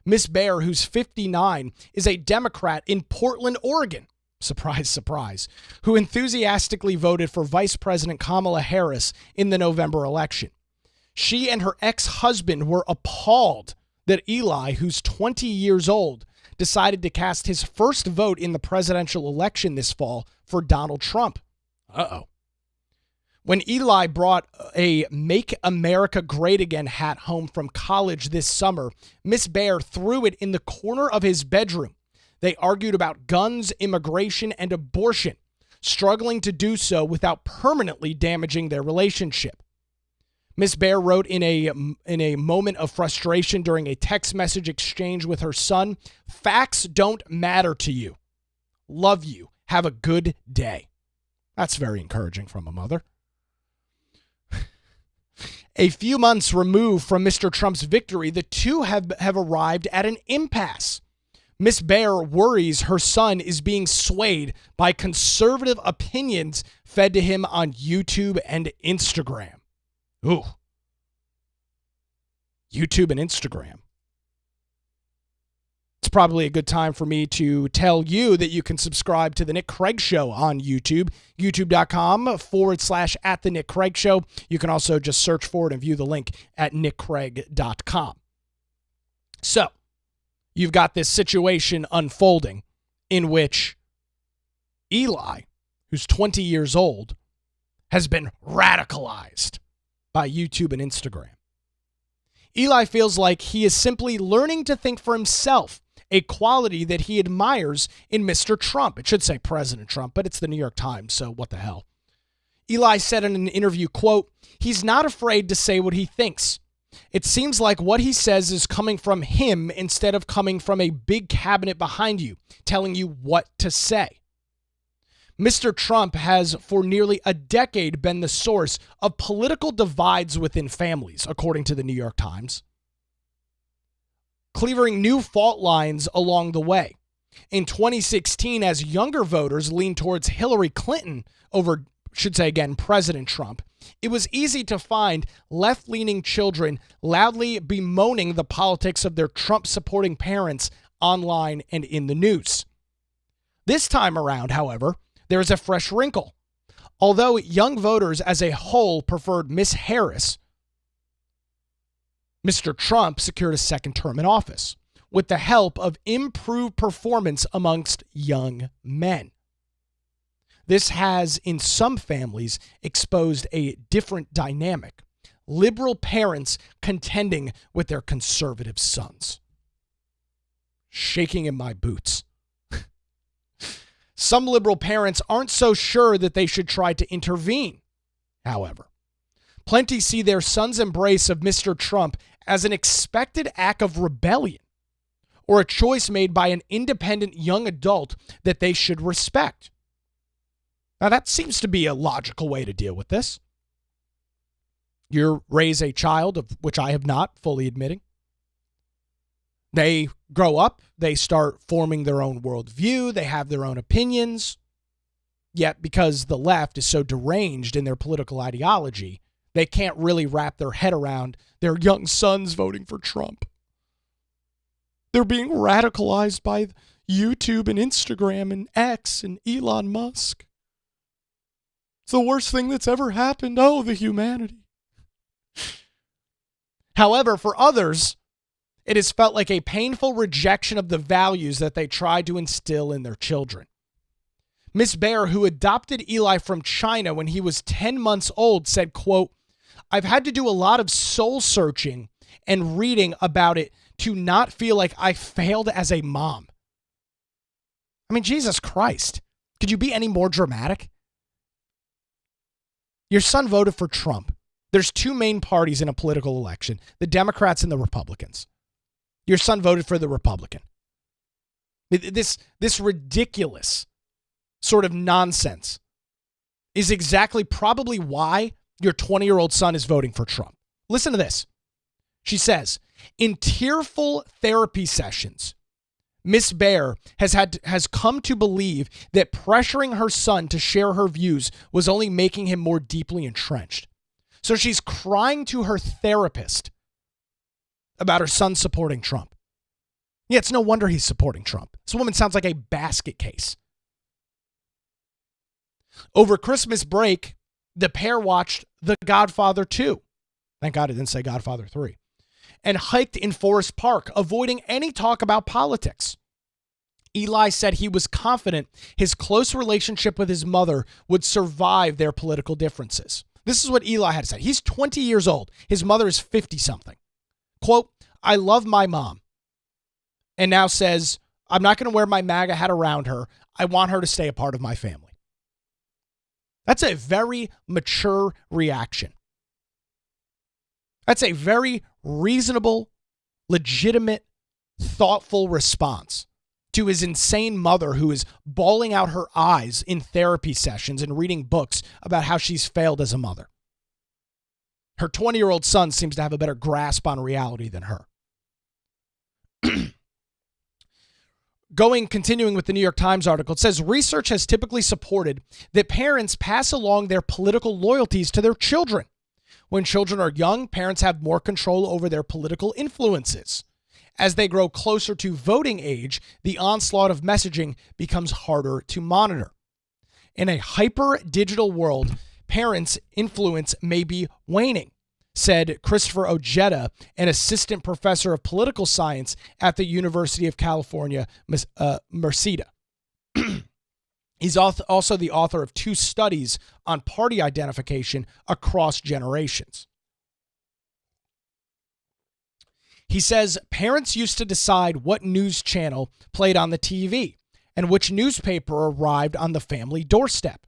Miss Baer, who's 59, is a Democrat in Portland, Oregon. Surprise, surprise. Who enthusiastically voted for Vice President Kamala Harris in the November election. She and her ex-husband were appalled that Eli, who's 20 years old, decided to cast his first vote in the presidential election this fall for Donald Trump. Uh-oh. When Eli brought a Make America Great Again hat home from college this summer, Miss Baer threw it in the corner of his bedroom. They argued about guns, immigration, and abortion, struggling to do so without permanently damaging their relationship. Miss Baer wrote in a moment of frustration during a text message exchange with her son, "Facts don't matter to you. Love you. Have a good day." That's very encouraging from a mother. A few months removed from Mr. Trump's victory, the two have arrived at an impasse. Miss Baer worries her son is being swayed by conservative opinions fed to him on YouTube and Instagram. Ooh. YouTube and Instagram. It's probably a good time for me to tell you that you can subscribe to The Nick Craig Show on YouTube, youtube.com/at The Nick Craig Show. You can also just search for it and view the link at nickcraig.com. So, you've got this situation unfolding in which Eli, who's 20 years old, has been radicalized by YouTube and Instagram. Eli feels like he is simply learning to think for himself, a quality that he admires in Mr. Trump. It should say President Trump, but it's the New York Times, so what the hell. Eli said in an interview, quote, "He's not afraid to say what he thinks. It seems like what he says is coming from him instead of coming from a big cabinet behind you, telling you what to say." Mr. Trump has for nearly a decade been the source of political divides within families, according to the New York Times, clearing new fault lines along the way. In 2016, as younger voters leaned towards Hillary Clinton over, should say again, President Trump, it was easy to find left-leaning children loudly bemoaning the politics of their Trump-supporting parents online and in the news. This time around, however, there is a fresh wrinkle. Although young voters as a whole preferred Miss Harris, Mr. Trump secured a second term in office with the help of improved performance amongst young men. This has, in some families, exposed a different dynamic. Liberal parents contending with their conservative sons. Shaking in my boots. Some liberal parents aren't so sure that they should try to intervene, however. Plenty see their son's embrace of Mr. Trump as an expected act of rebellion or a choice made by an independent young adult that they should respect. Now, that seems to be a logical way to deal with this. You raise a child, of which I have not, fully admitting. They grow up, they start forming their own worldview, they have their own opinions. Yet, because the left is so deranged in their political ideology, they can't really wrap their head around their young sons voting for Trump. They're being radicalized by YouTube and Instagram and X and Elon Musk. It's the worst thing that's ever happened. Oh, the humanity. However, for others, it has felt like a painful rejection of the values that they tried to instill in their children. Miss Baer, who adopted Eli from China when he was 10 months old, said, quote, "I've had to do a lot of soul searching and reading about it to not feel like I failed as a mom." I mean, Jesus Christ. Could you be any more dramatic? Your son voted for Trump. There's two main parties in a political election, the Democrats and the Republicans. Your son voted for the Republican. This ridiculous sort of nonsense is exactly probably why your 20-year-old son is voting for Trump. Listen to this. She says, In tearful therapy sessions, Miss Bear has come to believe that pressuring her son to share her views was only making him more deeply entrenched. So she's crying to her therapist about her son supporting Trump. Yeah, it's no wonder he's supporting Trump. This woman sounds like a basket case. Over Christmas break, the pair watched The Godfather 2. Thank God it didn't say Godfather 3. And hiked in Forest Park, avoiding any talk about politics. Eli said he was confident his close relationship with his mother would survive their political differences. This is what Eli had to say. He's 20 years old. His mother is 50-something. Quote, I love my mom. And now says, I'm not going to wear my MAGA hat around her. I want her to stay a part of my family. That's a very mature reaction. That's a very reasonable, legitimate, thoughtful response to his insane mother who is bawling out her eyes in therapy sessions and reading books about how she's failed as a mother. Her 20-year-old son seems to have a better grasp on reality than her. Continuing with the New York Times article, it says research has typically supported that parents pass along their political loyalties to their children. When children are young, parents have more control over their political influences. As they grow closer to voting age, the onslaught of messaging becomes harder to monitor. In a hyper-digital world, parents' influence may be waning, said Christopher Ojeda, an assistant professor of political science at the University of California, Merced. He's also the author of 2 studies on party identification across generations. He says parents used to decide what news channel played on the TV and which newspaper arrived on the family doorstep.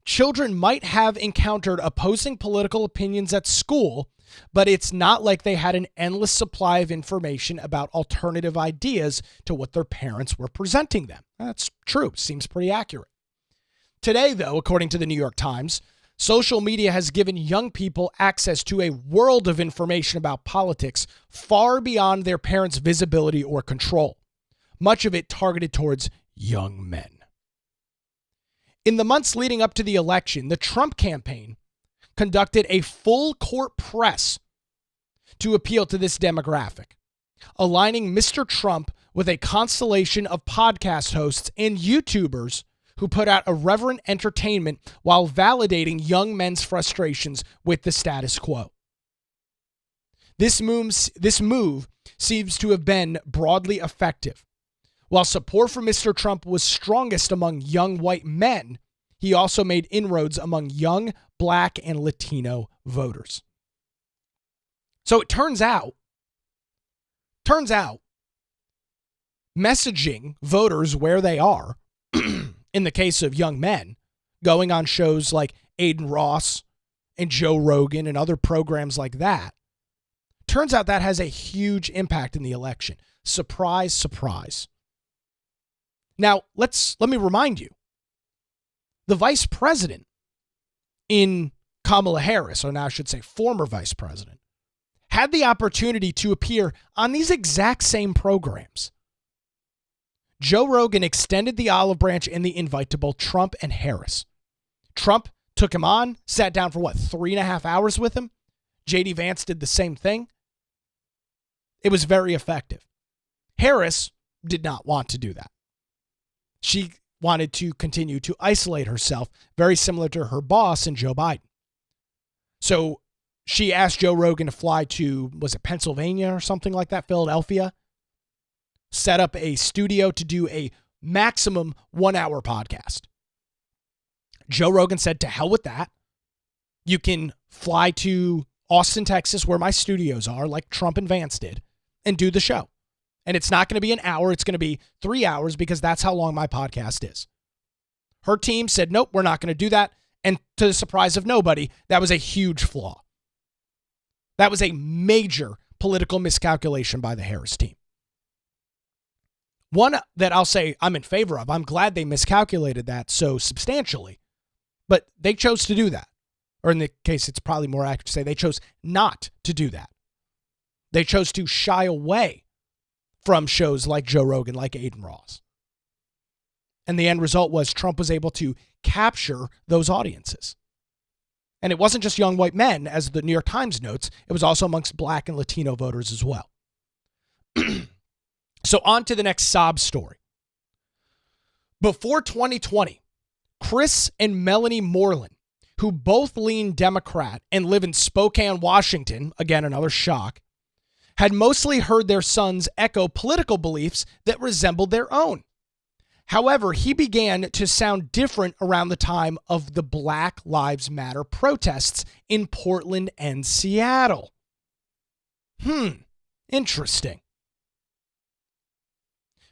Children might have encountered opposing political opinions at school, but it's not like they had an endless supply of information about alternative ideas to what their parents were presenting them. That's true. Seems pretty accurate. Today, though, according to the New York Times, social media has given young people access to a world of information about politics far beyond their parents' visibility or control, much of it targeted towards young men. In the months leading up to the election, the Trump campaign conducted a full court press to appeal to this demographic, aligning Mr. Trump with a constellation of podcast hosts and YouTubers who put out irreverent entertainment while validating young men's frustrations with the status quo. This move seems to have been broadly effective. While support for Mr. Trump was strongest among young white men, he also made inroads among young Black and Latino voters. So it turns out, messaging voters where they are, in the case of young men, going on shows like Aiden Ross and Joe Rogan and other programs like that, turns out that has a huge impact in the election. Surprise, surprise. Now, let me remind you, the vice president in Kamala Harris, or now I should say former vice president, had the opportunity to appear on these exact same programs. Joe Rogan extended the olive branch and the invite to both Trump and Harris. Trump took him on, sat down for 3.5 hours with him. J.D. Vance did the same thing. It was very effective. Harris did not want to do that. She wanted to continue to isolate herself, very similar to her boss and Joe Biden. So she asked Joe Rogan to fly to, was it Pennsylvania or something like that, Philadelphia, set up a studio to do a maximum 1-hour podcast. Joe Rogan said, to hell with that. You can fly to Austin, Texas, where my studios are, like Trump and Vance did, and do the show. And it's not going to be an hour. It's going to be 3 hours because that's how long my podcast is. Her team said, nope, we're not going to do that. And to the surprise of nobody, that was a huge flaw. That was a major political miscalculation by the Harris team. One that I'll say I'm in favor of. I'm glad they miscalculated that so substantially. But they chose to do that. Or in the case, it's probably more accurate to say they chose not to do that. They chose to shy away from shows like Joe Rogan, like Aiden Ross. And the end result was Trump was able to capture those audiences. And it wasn't just young white men, as the New York Times notes. It was also amongst black and Latino voters as well. So on to the next sob story. Before 2020, Chris and Melanie Moreland, who both lean Democrat and live in Spokane, Washington, again, another shock, had mostly heard their sons echo political beliefs that resembled their own. However, he began to sound different around the time of the Black Lives Matter protests in Portland and Seattle. Interesting.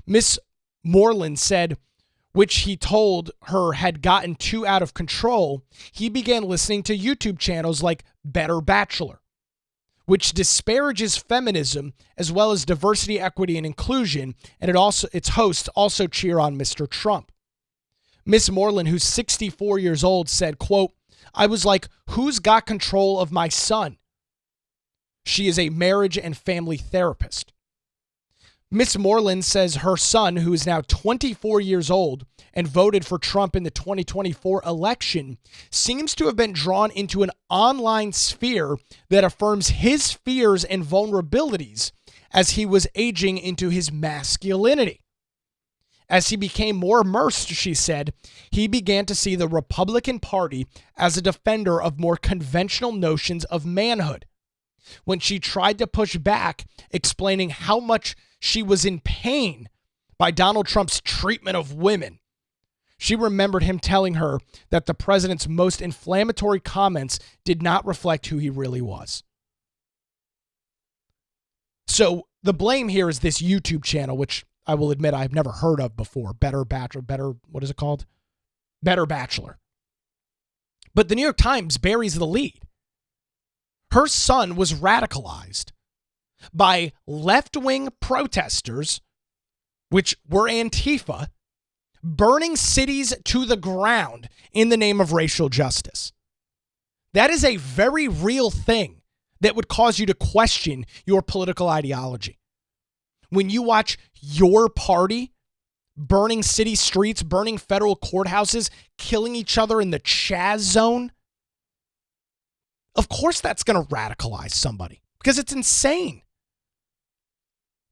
Miss Moreland said, which he told her had gotten too out of control, he began listening to YouTube channels like Better Bachelor, which disparages feminism as well as diversity, equity, and inclusion, and its hosts also cheer on Mr. Trump. Miss Moreland, who's 64 years old, said, quote, I was like, who's got control of my son? She is a marriage and family therapist. Miss Moreland says her son, who is now 24 years old and voted for Trump in the 2024 election, seems to have been drawn into an online sphere that affirms his fears and vulnerabilities as he was aging into his masculinity. As he became more immersed, she said, he began to see the Republican Party as a defender of more conventional notions of manhood. When she tried to push back, explaining how much she was in pain by Donald Trump's treatment of women, she remembered him telling her that the president's most inflammatory comments did not reflect who he really was. So the blame here is this YouTube channel, which I will admit I've never heard of before. Better Bachelor, what is it called? Better Bachelor. But the New York Times buries the lead. Her son was radicalized by left-wing protesters, which were Antifa, burning cities to the ground in the name of racial justice. That is a very real thing that would cause you to question your political ideology. When you watch your party burning city streets, burning federal courthouses, killing each other in the Chaz zone, of course that's going to radicalize somebody because it's insane.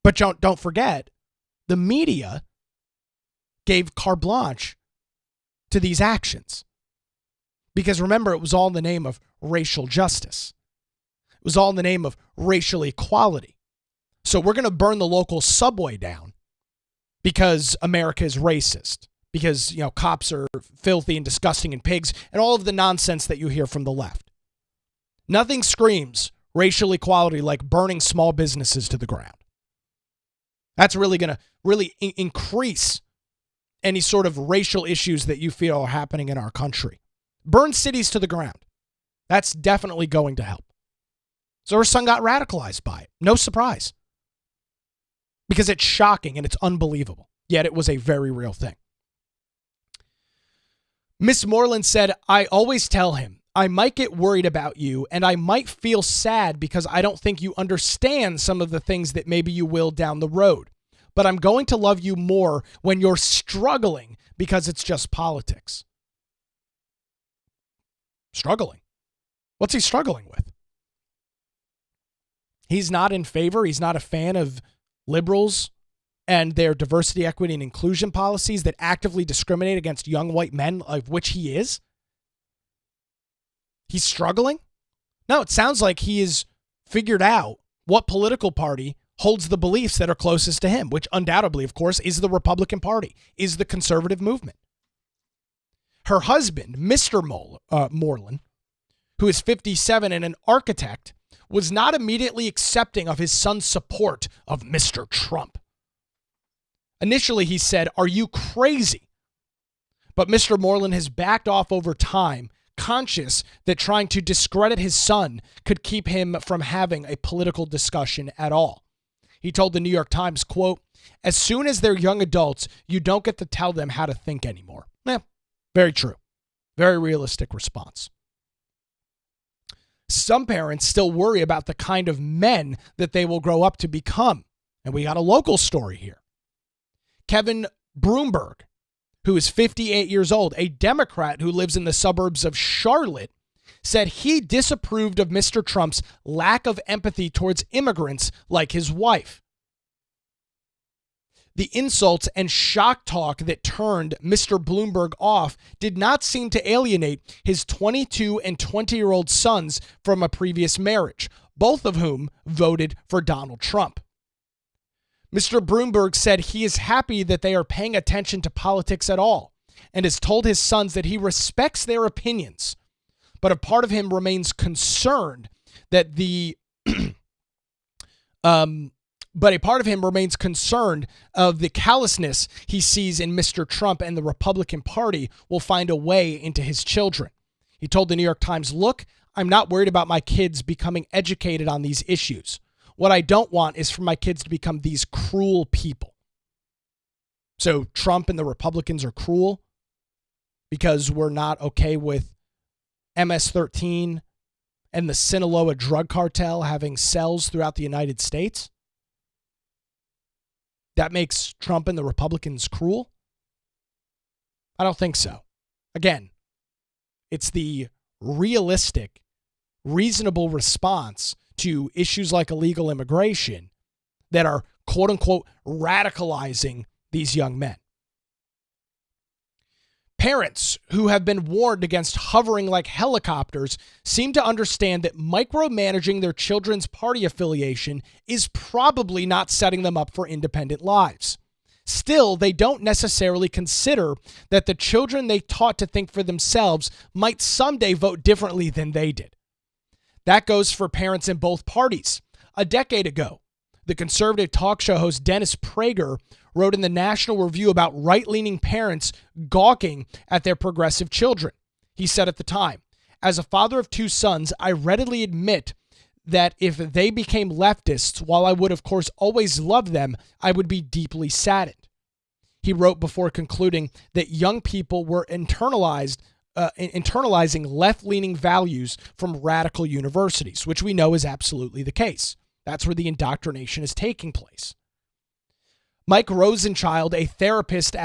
But don't forget, the media gave carte blanche to these actions. Because remember, it was all in the name of racial justice. It was all in the name of racial equality. So we're going to burn the local subway down because America is racist. Because, cops are filthy and disgusting and pigs and all of the nonsense that you hear from the left. Nothing screams racial equality like burning small businesses to the ground. That's really going to increase any sort of racial issues that you feel are happening in our country. Burn cities to the ground. That's definitely going to help. So her son got radicalized by it. No surprise. Because it's shocking and it's unbelievable. Yet it was a very real thing. Miss Moreland said, I always tell him, I might get worried about you and I might feel sad because I don't think you understand some of the things that maybe you will down the road. But I'm going to love you more when you're struggling because it's just politics. Struggling? What's he struggling with? He's not in favor. He's not a fan of liberals and their diversity, equity, and inclusion policies that actively discriminate against young white men, of which he is. He's struggling? No, it sounds like he has figured out what political party holds the beliefs that are closest to him, which undoubtedly, of course, is the Republican Party, is the conservative movement. Her husband, Mr. Moreland, who is 57 and an architect, was not immediately accepting of his son's support of Mr. Trump. Initially, he said, "Are you crazy?" But Mr. Moreland has backed off over time, conscious that trying to discredit his son could keep him from having a political discussion at all. He told the New York Times, quote, "As soon as they're young adults, you don't get to tell them how to think anymore." Very true. Very realistic response. Some parents still worry about the kind of men that they will grow up to become. And we got a local story here. Kevin Broomberg, who is 58 years old, a Democrat who lives in the suburbs of Charlotte, said he disapproved of Mr. Trump's lack of empathy towards immigrants like his wife. The insults and shock talk that turned Mr. Bloomberg off did not seem to alienate his 22 and 20-year-old sons from a previous marriage, both of whom voted for Donald Trump. Mr. Bloomberg said he is happy that they are paying attention to politics at all and has told his sons that he respects their opinions, but a part of him remains concerned that of the callousness he sees in Mr. Trump and the Republican Party will find a way into his children. He told the New York Times, "Look, I'm not worried about my kids becoming educated on these issues. What I don't want is for my kids to become these cruel people." So Trump and the Republicans are cruel because we're not okay with MS-13 and the Sinaloa drug cartel having cells throughout the United States. That makes Trump and the Republicans cruel? I don't think so. Again, it's the realistic, reasonable response to issues like illegal immigration that are, quote unquote, radicalizing these young men. Parents who have been warned against hovering like helicopters seem to understand that micromanaging their children's party affiliation is probably not setting them up for independent lives. Still, they don't necessarily consider that the children they taught to think for themselves might someday vote differently than they did. That goes for parents in both parties. A decade ago, the conservative talk show host Dennis Prager wrote in the National Review about right-leaning parents gawking at their progressive children. He said at the time, "As a father of two sons, I readily admit that if they became leftists, while I would of course always love them, I would be deeply saddened." He wrote before concluding that young people were internalizing left-leaning values from radical universities, which we know is absolutely the case. That's where the indoctrination is taking place. Mike Rosenchild, a therapist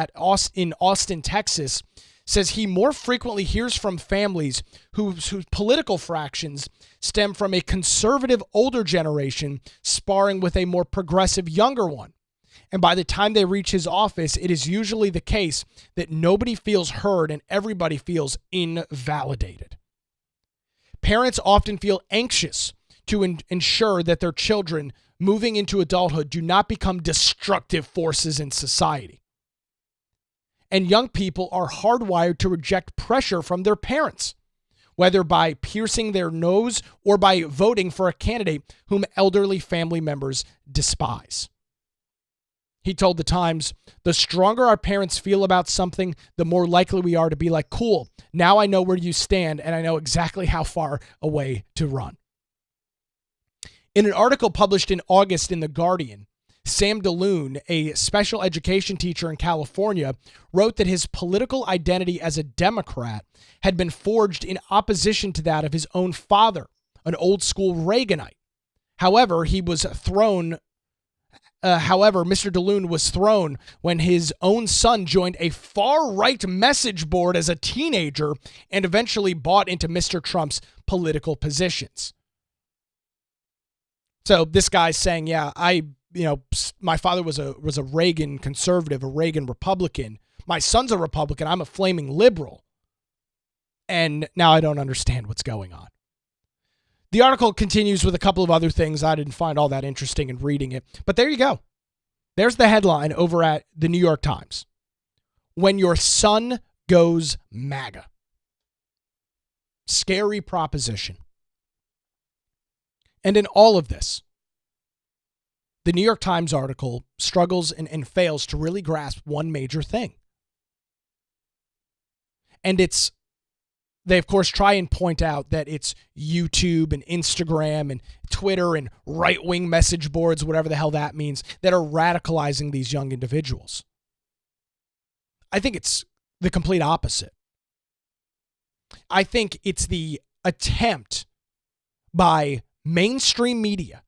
in Austin, Texas, says he more frequently hears from families whose political fractions stem from a conservative older generation sparring with a more progressive younger one. And by the time they reach his office, it is usually the case that nobody feels heard and everybody feels invalidated. Parents often feel anxious to ensure that their children moving into adulthood do not become destructive forces in society. And young people are hardwired to reject pressure from their parents, whether by piercing their nose or by voting for a candidate whom elderly family members despise. He told the Times, "The stronger our parents feel about something, the more likely we are to be like, cool, now I know where you stand and I know exactly how far away to run." In an article published in August in The Guardian, Sam DeLune, a special education teacher in California, wrote that his political identity as a Democrat had been forged in opposition to that of his own father, an old-school Reaganite. However, Mr. DeLune was thrown when his own son joined a far-right message board as a teenager and eventually bought into Mr. Trump's political positions. So this guy's saying, yeah, my father was a Reagan conservative, a Reagan Republican. My son's a Republican. I'm a flaming liberal. And now I don't understand what's going on. The article continues with a couple of other things I didn't find all that interesting in reading it. But there you go. There's the headline over at the New York Times. When your son goes MAGA. Scary proposition. And in all of this, the New York Times article struggles and fails to really grasp one major thing. And they of course try and point out that it's YouTube and Instagram and Twitter and right-wing message boards, whatever the hell that means, that are radicalizing these young individuals. I think it's the complete opposite. I think it's the attempt by mainstream media,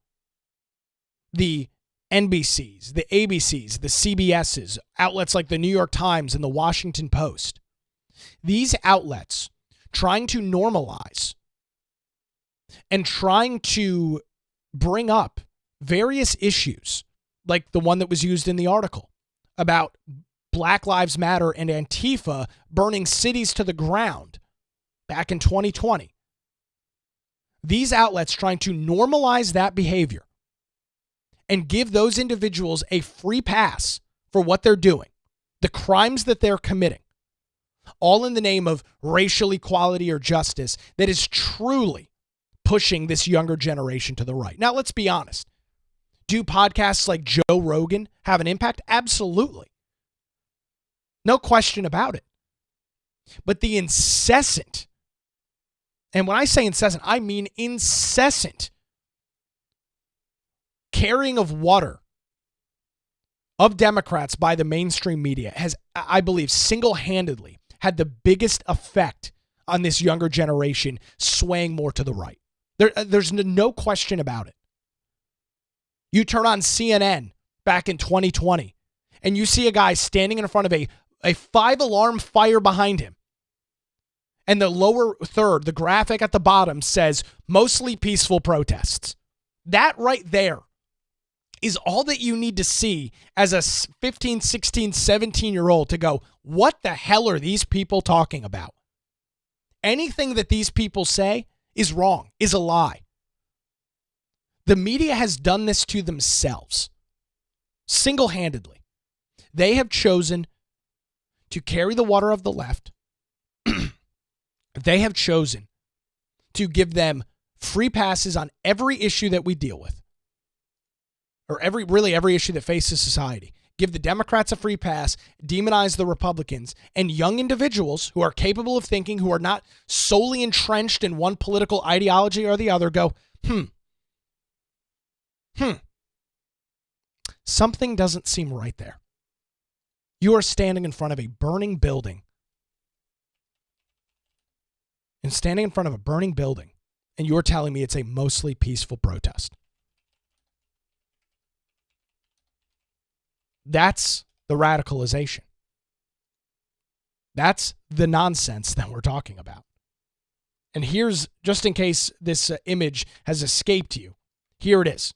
the NBCs, the ABCs, the CBSs, outlets like the New York Times and the Washington Post. These outlets trying to normalize and trying to bring up various issues, like the one that was used in the article about Black Lives Matter and Antifa burning cities to the ground back in 2020. These outlets trying to normalize that behavior and give those individuals a free pass for what they're doing, the crimes that they're committing, all in the name of racial equality or justice, that is truly pushing this younger generation to the right. Now, let's be honest. Do podcasts like Joe Rogan have an impact? Absolutely. No question about it. But the incessant, and when I say incessant, I mean incessant, carrying of water of Democrats by the mainstream media has, I believe, single-handedly had the biggest effect on this younger generation swaying more to the right. There's no question about it. You turn on CNN back in 2020, and you see a guy standing in front of a 5-alarm fire behind him. And the lower third, the graphic at the bottom says, mostly peaceful protests. That right there is all that you need to see as a 15, 16, 17-year-old to go, what the hell are these people talking about? Anything that these people say is wrong, is a lie. The media has done this to themselves, single-handedly. They have chosen to carry the water of the left. They have chosen to give them free passes on every issue that we deal with, or every issue that faces society. Give the Democrats a free pass, demonize the Republicans, and young individuals who are capable of thinking, who are not solely entrenched in one political ideology or the other, go, something doesn't seem right there. You are standing in front of a burning building. And standing in front of a burning building, and you're telling me it's a mostly peaceful protest. That's the radicalization. That's the nonsense that we're talking about. And here's, just in case this image has escaped you, here it is.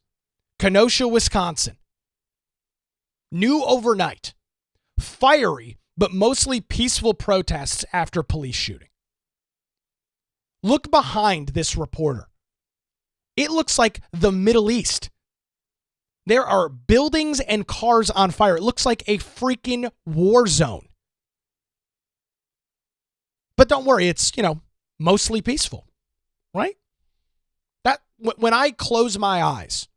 Kenosha, Wisconsin. New overnight. Fiery, but mostly peaceful protests after police shooting. Look behind this reporter. It looks like the Middle East. There are buildings and cars on fire. It looks like a freaking war zone. But don't worry, it's, mostly peaceful, right? That when I close my eyes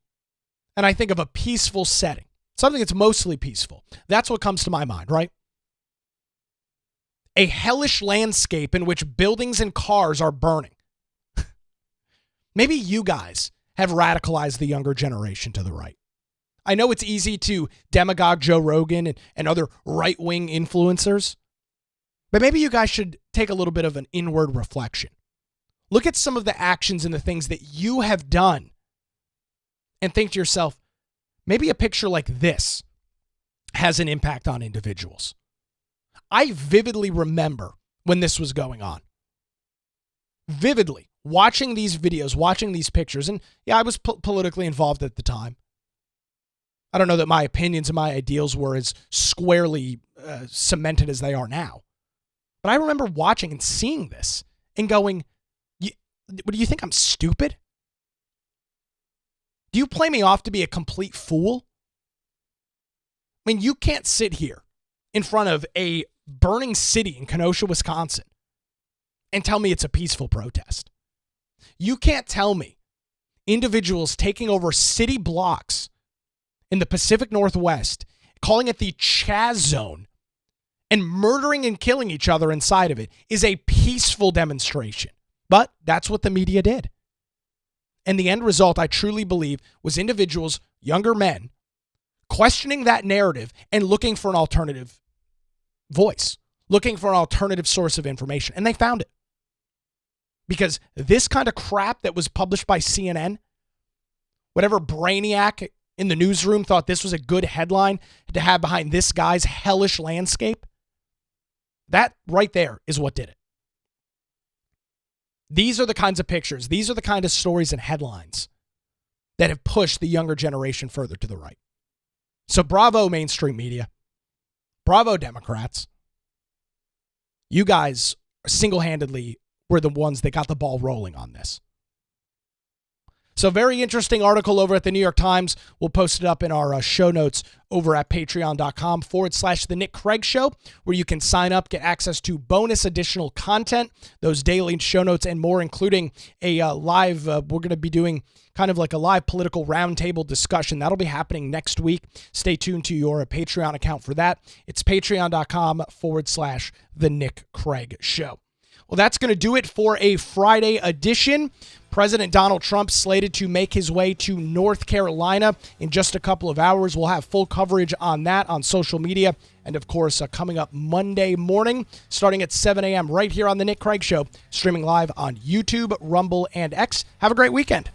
and I think of a peaceful setting, something that's mostly peaceful, that's what comes to my mind, right? A hellish landscape in which buildings and cars are burning. Maybe you guys have radicalized the younger generation to the right. I know it's easy to demagogue Joe Rogan and other right-wing influencers, but maybe you guys should take a little bit of an inward reflection. Look at some of the actions and the things that you have done and think to yourself, maybe a picture like this has an impact on individuals. I vividly remember when this was going on. Vividly watching these videos, watching these pictures. And yeah, I was politically involved at the time. I don't know that my opinions and my ideals were as squarely cemented as they are now. But I remember watching and seeing this and going, what do you think, I'm stupid? Do you play me off to be a complete fool? I mean, you can't sit here in front of a burning city in Kenosha, Wisconsin, and tell me it's a peaceful protest. You can't tell me individuals taking over city blocks in the Pacific Northwest, calling it the Chaz Zone, and murdering and killing each other inside of it is a peaceful demonstration. But that's what the media did. And the end result, I truly believe, was individuals, younger men, questioning that narrative and looking for an alternative voice, looking for an alternative source of information. And they found it. Because this kind of crap that was published by CNN, whatever brainiac in the newsroom thought this was a good headline to have behind this guy's hellish landscape, that right there is what did it. These are the kinds of pictures, these are the kind of stories and headlines that have pushed the younger generation further to the right. So bravo, mainstream media. Bravo, Democrats. You guys single-handedly were the ones that got the ball rolling on this. So very interesting article over at the New York Times. We'll post it up in our show notes over at patreon.com/The Nick Craig Show, where you can sign up, get access to bonus additional content, those daily show notes and more, including a live, we're going to be doing kind of like a live political roundtable discussion. That'll be happening next week. Stay tuned to your Patreon account for that. It's patreon.com/The Nick Craig Show. Well, that's going to do it for a Friday edition. President Donald Trump slated to make his way to North Carolina in just a couple of hours. We'll have full coverage on that on social media. And, of course, coming up Monday morning, starting at 7 a.m. right here on The Nick Craig Show, streaming live on YouTube, Rumble, and X. Have a great weekend.